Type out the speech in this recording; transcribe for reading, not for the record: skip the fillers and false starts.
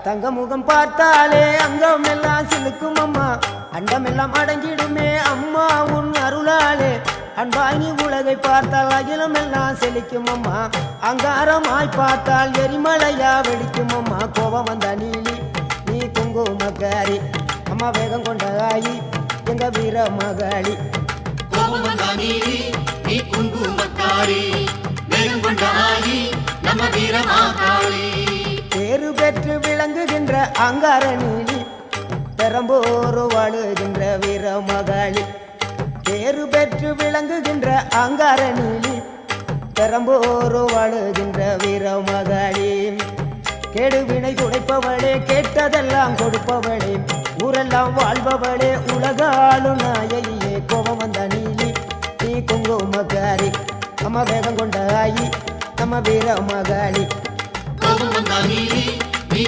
தங்க முகம் பார்த்தாலே அங்கம் எல்லாம் சிலுக்கும் அம்மா அண்டமெல்லாம் அடங்கிடுமே அம்மா உன் அருளாலே அன்பாங்கி உலகை பார்த்தால் அகிலம் எல்லாம் செழிக்கும் அம்மா அங்காரமாய் பார்த்தால் எரிமலையா வெடிக்கும் அம்மா கோபம் வந்த நீலி நீ குங்குமக்காரி அம்மா வேகம் கொண்ட ஆயி எங்க வீர மகாளி கோபம் வந்த நீலி நீ குங்குமக்காரி வேகம் கொண்ட ஆயி நம்ம வீர மகாளி பேரு பெற்று விளங்குகின்ற அங்கார நீலி பெரம்போரு வாழுகின்ற வீர மகாளி பேரு பெற்று விளங்குகின்ற அங்கார நீலி பெரம்போரு வாழுகின்ற வீர மகாளி கேடுவினை துடைப்பவளே கேட்டதெல்லாம் கொடுப்பவளே ஊரெல்லாம் வாழ்பவளே உலகாளு நாயகியே கோபம் வந்த நீலி நீ குங்குமக்காரி அம்மா வேகம் கொண்ட ஆயி நம்ம வீர மகாளி கோபம் வந்த நீலி நீ